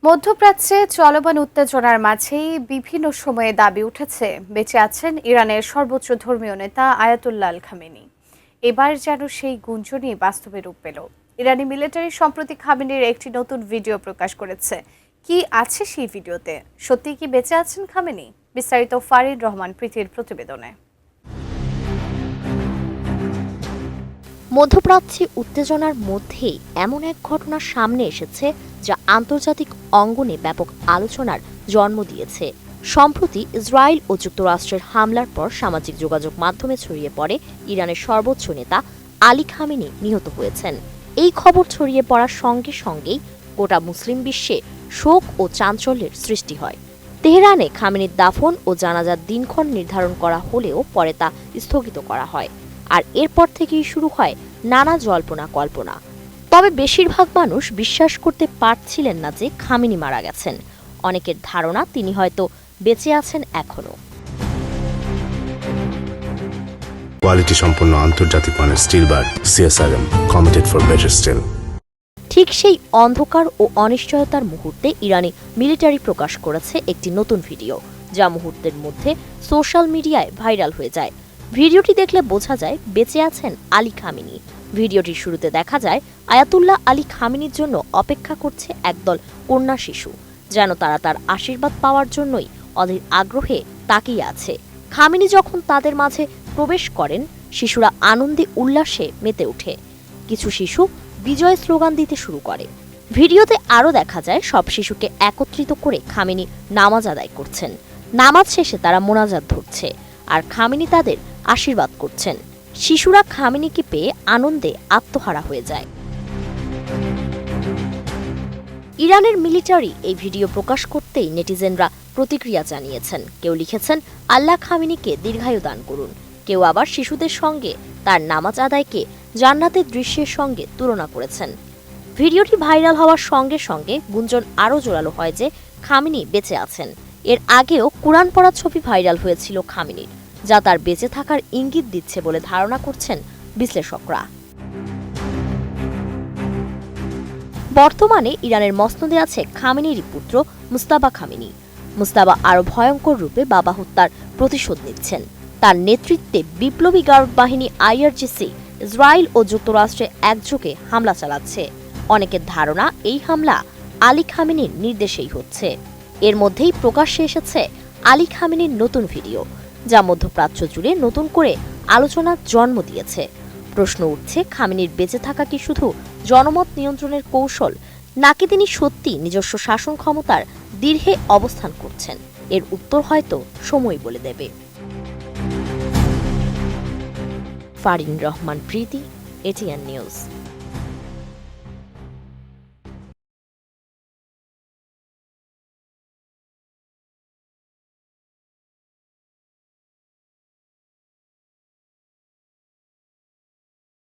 মধ্যপ্রাচ্যে চলমান উত্তেজনার মাঝেই বিভিন্ন সময়ে দাবি উঠেছে বেঁচে আছেন ইরানের সর্বোচ্চ ধর্মীয় নেতা আয়াতুল্লাহ আল খামেনি। এবার যেন সেই গুঞ্জনই বাস্তবে রূপ পেল। ইরানি মিলিটারি সম্প্রতি খামেনির একটি নতুন ভিডিও প্রকাশ করেছে। কি আছে সেই ভিডিওতে? সত্যি কি বেঁচে আছেন খামেনি? বিস্তারিত ফারিদ রহমান প্রীতির প্রতিবেদনে। মধ্যপ্রাচ্যে উত্তেজনার মধ্যেই এমন এক ঘটনা সামনে এসেছে যা আন্তর্জাতিক অঙ্গনে ব্যাপক আলোচনার জন্ম দিয়েছে। সম্প্রতি ইসরায়েল ও যুক্তরাষ্ট্রের হামলার পর সামাজিক যোগাযোগ মাধ্যমে ছড়িয়ে পড়ে ইরানের সর্বোচ্চ নেতা আলী খামেনি নিহত হয়েছেন। এই খবর ছড়িয়ে পড়ার সঙ্গে সঙ্গেই গোটা মুসলিম বিশ্বে শোক ও চাঞ্চল্যের সৃষ্টি হয়। তেহরানে খামেনির দাফন ও জানাজার দিনক্ষণ নির্ধারণ করা হলেও পরে তা স্থগিত করা হয়। আর এরপর থেকেই শুরু হয় নানা জল্পনা কল্পনা। তবে বেশিরভাগ মানুষ বিশ্বাস করতে পারছিলেন না যে খামেনি মারা গেছেন। অনেকের ধারণা তিনি হয়তো বেঁচে আছেন এখনো। কোয়ালিটি সম্পন্ন আন্তর্জাতিক মানের still bar CSRM, committed for better still. ঠিক সেই অন্ধকার ও অনিশ্চয়তার মুহূর্তে ইরানি মিলিটারি প্রকাশ করেছে একটি নতুন ভিডিও, যা মুহূর্তের মধ্যে সোশ্যাল মিডিয়ায় ভাইরাল হয়ে যায়। ভিডিওটি দেখলে বোঝা যায় বেঁচে আছেন আলী খামেনি। ভিডিওটির শুরুতে দেখা যায় আয়াতুল্লাহ আলী খামেনির জন্য অপেক্ষা করছে একদল কন্যা শিশু, যেন তারা তার আশীর্বাদ পাওয়ার জন্যই অধীর আগ্রহে তাকিয়ে আছে। খামেনি যখন তাদের মাঝে প্রবেশ করেন, শিশুরা আনন্দে উল্লাসে মেতে ওঠে। কিছু শিশু বিজয় স্লোগান দিতে শুরু করে। ভিডিওতে আরও দেখা যায় সব শিশুকে একত্রিত করে খামেনি নামাজ আদায় করছেন। নামাজ শেষে তারা মোনাজাত ধরছে আর খামেনি তাদের আশীর্বাদ করছেন। শিশুরা খামেনিকে পেয়ে আনন্দে আত্মহারা হয়ে যায়। ইরানের মিলিটারি এই ভিডিও প্রকাশ করতেই নেটিজেনরা প্রতিক্রিয়া জানিয়েছেন। কেউ লিখেছেন, আল্লাহ খামেনিকে দীর্ঘায়ু দান করুন। কেউ আবার শিশুদের সঙ্গে তার নামাজ আদায়কে জান্নাতের দৃশ্যের সঙ্গে তুলনা করেছেন। ভিডিওটি ভাইরাল হওয়ার সঙ্গে সঙ্গে গুঞ্জন আরও জোরালো হয় যে খামেনি বেঁচে আছেন। এর আগেও কুরআন পড়া ছবি ভাইরাল হয়েছিল খামেনির, যা তার বেঁচে থাকার ইঙ্গিত দিচ্ছে বলে ধারণা করছেন বিশ্লেষকরা। বর্তমানে ইরানের মসনদে আছে খামেনির পুত্র মুজতাবা খামেনি। মুজতাবা আরও ভয়ঙ্কর রূপে বাবা হত্যার প্রতিশোধ নিচ্ছেন। তার নেতৃত্বে বিপ্লবী গার্ড বাহিনী আইআরজিসি ইসরায়েল ও যুক্তরাষ্ট্রে একযোগে হামলা চালাচ্ছে। অনেকের ধারণা এই হামলা আলী খামেনির নির্দেশেই হচ্ছে। এর মধ্যেই প্রকাশ্যে এসেছে আলী খামেনির নতুন ভিডিও, যা মধ্যপ্রাচ্য জুড়ে নতুন করে আলোচনার জন্ম দিয়েছে। প্রশ্ন উঠছে, খামেনির বেঁচে থাকা কি শুধু জনমত নিয়ন্ত্রণের কৌশল, নাকি তিনি সত্যি নিজস্ব শাসন ক্ষমতার দীর্ঘে অবস্থান করছেন? এর উত্তর হয়তো সময় বলে দেবে। ফারিন রহমান প্রীতি, এটিএন নিউজ।